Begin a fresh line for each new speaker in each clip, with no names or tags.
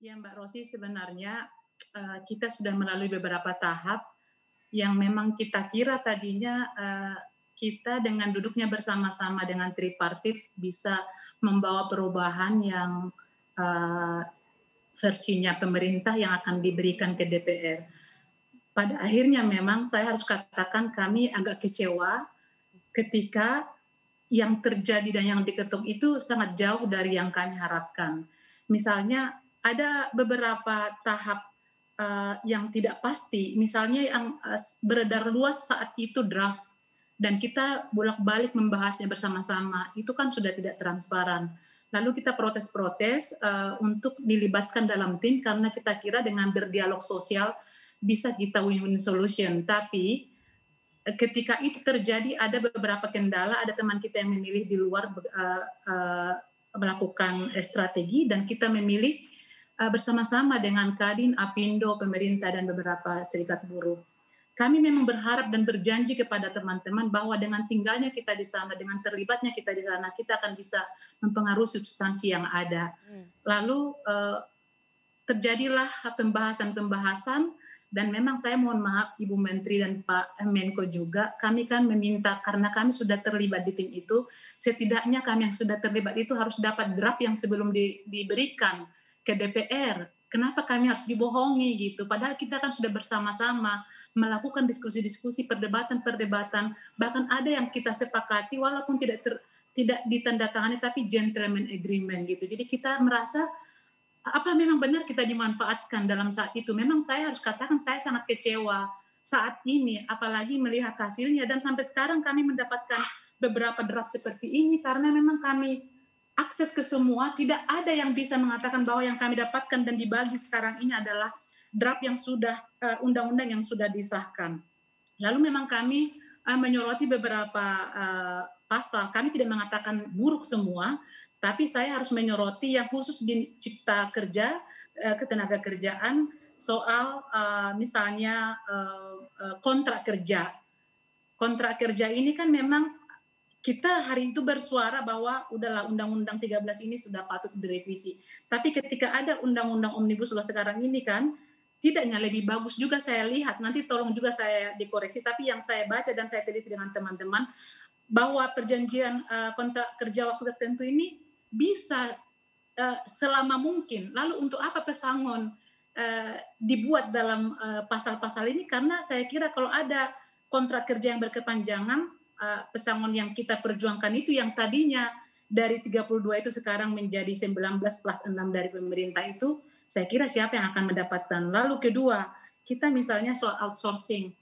Ya Mbak Rosi, sebenarnya kita sudah melalui beberapa tahap yang memang kita kira tadinya kita dengan duduknya bersama-sama dengan tripartit bisa membawa perubahan yang eh, versinya pemerintah yang akan diberikan ke DPR. Pada akhirnya memang saya harus katakan kami agak kecewa ketika yang terjadi dan yang diketuk itu sangat jauh dari yang kami harapkan. Misalnya ada beberapa tahap yang tidak pasti, misalnya yang beredar luas saat itu draft dan kita bolak-balik membahasnya bersama-sama, itu kan sudah tidak transparan. Lalu kita protes-protes untuk dilibatkan dalam tim karena kita kira dengan berdialog sosial bisa kita win-win solution. Tapi ketika itu terjadi ada beberapa kendala, ada teman kita yang memilih di luar melakukan strategi dan kita memilih bersama-sama dengan Kadin, Apindo, pemerintah dan beberapa serikat buruh. Kami memang berharap dan berjanji kepada teman-teman bahwa dengan tinggalnya kita di sana, dengan terlibatnya kita di sana, kita akan bisa mempengaruhi substansi yang ada. Lalu terjadilah pembahasan-pembahasan dan memang saya mohon maaf Ibu Menteri dan Pak Menko juga, kami kan meminta karena kami sudah terlibat di tim itu, setidaknya kami yang sudah terlibat itu harus dapat draft yang sebelum diberikan ke DPR. Kenapa kami harus dibohongi gitu? Padahal kita kan sudah bersama-sama melakukan diskusi-diskusi, perdebatan-perdebatan, bahkan ada yang kita sepakati walaupun tidak ditandatangani tapi gentleman agreement gitu. Jadi kita merasa apa memang benar kita dimanfaatkan dalam saat itu. Memang saya harus katakan saya sangat kecewa saat ini, apalagi melihat hasilnya dan sampai sekarang kami mendapatkan beberapa draft seperti ini karena memang kami akses ke semua, tidak ada yang bisa mengatakan bahwa yang kami dapatkan dan dibagi sekarang ini adalah draft yang sudah undang-undang yang sudah disahkan. Lalu memang kami menyoroti beberapa pasal. Kami tidak mengatakan buruk semua, tapi saya harus menyoroti yang khusus di Cipta Kerja, ketenaga kerjaan, soal misalnya kontrak kerja. Kontrak kerja ini kan memang kita hari itu bersuara bahwa udahlah Undang-Undang 13 ini sudah patut direvisi. Tapi ketika ada Undang-Undang Omnibus Law sekarang ini kan, tidaknya lebih bagus juga saya lihat, nanti tolong juga saya dikoreksi, tapi yang saya baca dan saya teliti dengan teman-teman, bahwa perjanjian kontrak kerja waktu tertentu ini bisa selama mungkin. Lalu untuk apa pesangon dibuat dalam pasal-pasal ini? Karena saya kira kalau ada kontrak kerja yang berkepanjangan, pesangon yang kita perjuangkan itu yang tadinya dari 32 itu sekarang menjadi 19 plus 6 dari pemerintah itu, saya kira siapa yang akan mendapatkan. Lalu kedua, kita misalnya soal outsourcing.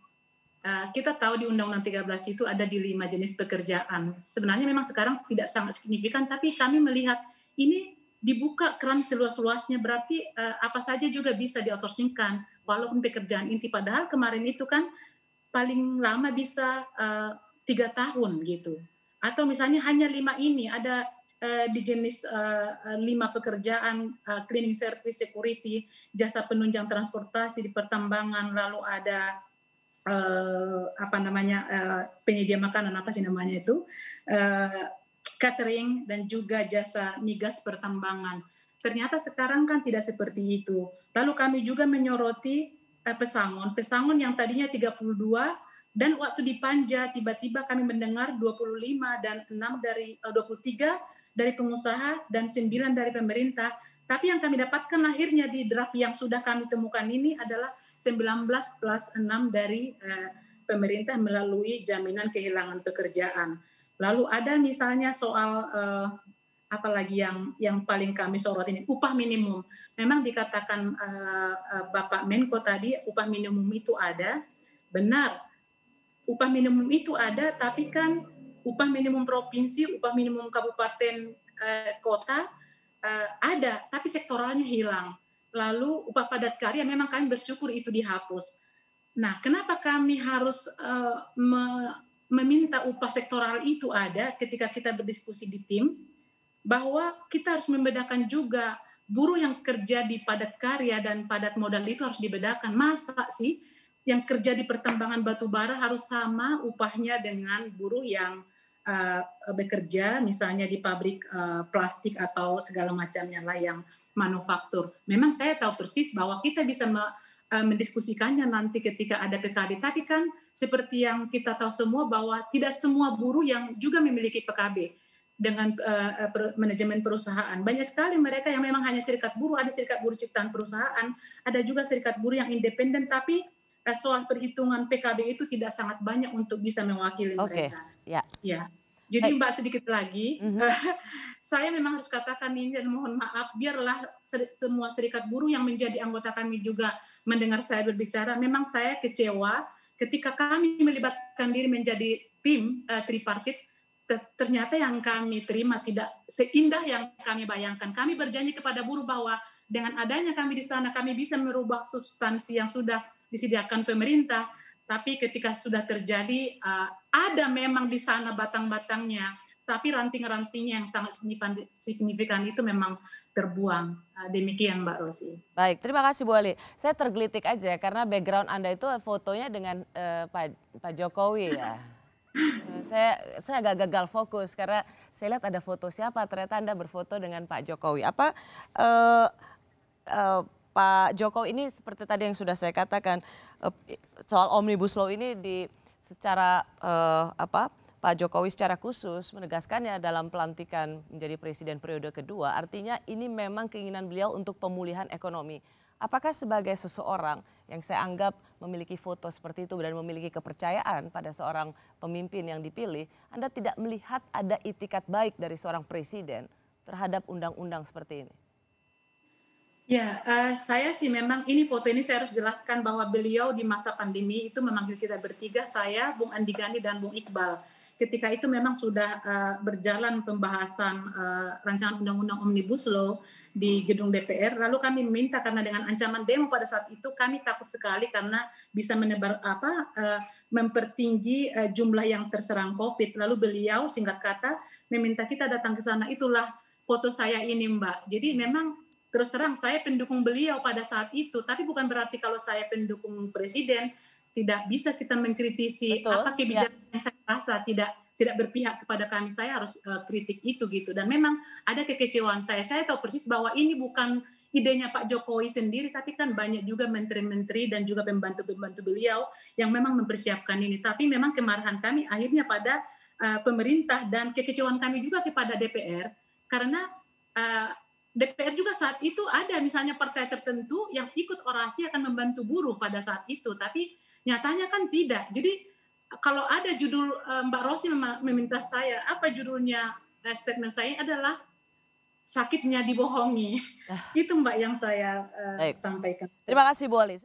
Kita tahu di Undang-Undang 13 itu ada di 5 jenis pekerjaan. Sebenarnya memang sekarang tidak sangat signifikan, tapi kami melihat ini dibuka keran seluas-luasnya, berarti apa saja juga bisa di-outsourcingkan, walaupun pekerjaan inti. Padahal kemarin itu kan paling lama bisa 3 tahun gitu. Atau misalnya hanya 5 ini, ada di jenis 5 pekerjaan, cleaning service, security, jasa penunjang transportasi di pertambangan, lalu ada penyedia makanan apa sih namanya itu, catering dan juga jasa migas pertambangan. Ternyata sekarang kan tidak seperti itu. Lalu kami juga menyoroti pesangon yang tadinya 32 dan waktu di Panja tiba-tiba kami mendengar 25 dan 6 dari 23 dari pengusaha dan 9 dari pemerintah. Tapi yang kami dapatkan akhirnya di draft yang sudah kami temukan ini adalah 19 plus 6 dari pemerintah melalui jaminan kehilangan pekerjaan. Lalu ada misalnya soal apalagi yang paling kami sorot ini, upah minimum. Memang dikatakan Bapak Menko tadi upah minimum itu ada, benar. Upah minimum itu ada, tapi kan upah minimum provinsi, upah minimum kabupaten kota ada, tapi sektoralnya hilang. Lalu upah padat karya memang kami bersyukur itu dihapus. Nah, kenapa kami harus meminta upah sektoral itu ada ketika kita berdiskusi di tim, bahwa kita harus membedakan juga buruh yang kerja di padat karya dan padat modal itu harus dibedakan. Masa sih yang kerja di pertambangan batu bara harus sama upahnya dengan buruh yang bekerja misalnya di pabrik plastik atau segala macamnya lah yang manufaktur. Memang saya tahu persis bahwa kita bisa mendiskusikannya nanti ketika ada PKB. Tapi kan seperti yang kita tahu semua bahwa tidak semua buruh yang juga memiliki PKB dengan manajemen perusahaan. Banyak sekali mereka yang memang hanya serikat buruh, ada serikat buruh ciptaan perusahaan, ada juga serikat buruh yang independen, tapi soal perhitungan PKB itu tidak sangat banyak untuk bisa mewakili
Oke,
mereka.
ya.
Ya, jadi
Baik.
Mbak sedikit lagi,
Mhm.
saya memang harus katakan ini dan mohon maaf, biarlah semua serikat buruh yang menjadi anggota kami juga mendengar saya berbicara, memang saya kecewa ketika kami melibatkan diri menjadi tim tripartit, ternyata yang kami terima tidak seindah yang kami bayangkan. Kami berjanji kepada buruh bahwa dengan adanya kami di sana, kami bisa merubah substansi yang sudah disediakan pemerintah, tapi ketika sudah terjadi, ada memang di sana batang-batangnya, tapi ranting-rantingnya yang sangat signifikan itu memang terbuang. Demikian Mbak Rosi.
Baik, terima kasih Bu Ali. Saya tergelitik aja karena background Anda itu fotonya dengan Pak Jokowi ya. Saya agak gagal fokus karena saya lihat ada foto siapa, ternyata Anda berfoto dengan Pak Jokowi. Apa eh, Pak Jokowi ini seperti tadi yang sudah saya katakan, soal Omnibus Law ini secara Pak Jokowi secara khusus menegaskannya dalam pelantikan menjadi presiden periode kedua, artinya ini memang keinginan beliau untuk pemulihan ekonomi. Apakah sebagai seseorang yang saya anggap memiliki foto seperti itu dan memiliki kepercayaan pada seorang pemimpin yang dipilih, Anda tidak melihat ada itikat baik dari seorang presiden terhadap undang-undang seperti ini?
Ya, saya sih memang ini foto ini saya harus jelaskan bahwa beliau di masa pandemi itu memanggil kita bertiga, saya, Bung Andi Gani, dan Bung Iqbal. Ketika itu memang sudah berjalan pembahasan rancangan undang-undang Omnibus Law di gedung DPR, lalu kami meminta karena dengan ancaman demo pada saat itu kami takut sekali karena bisa mempertinggi jumlah yang terserang COVID. Lalu beliau singkat kata meminta kita datang ke sana, itulah foto saya ini Mbak. Jadi memang terus terang saya pendukung beliau pada saat itu, tapi bukan berarti kalau saya pendukung presiden tidak bisa kita mengkritisi apa
Betul, ya.
kebijakan yang saya rasa tidak berpihak kepada kami. Saya harus kritik itu gitu. Dan memang ada kekecewaan saya. Saya tahu persis bahwa ini bukan idenya Pak Jokowi sendiri, tapi kan banyak juga menteri-menteri dan juga pembantu-pembantu beliau yang memang mempersiapkan ini. Tapi memang kemarahan kami akhirnya pada pemerintah dan kekecewaan kami juga kepada DPR karena DPR juga saat itu ada misalnya partai tertentu yang ikut orasi akan membantu buruh pada saat itu, tapi nyatanya kan tidak. Jadi kalau ada judul Mbak Rosi meminta saya, apa judulnya statement saya adalah sakitnya dibohongi. Itu Mbak yang saya
Baik,
sampaikan.
terima kasih Bu Ali.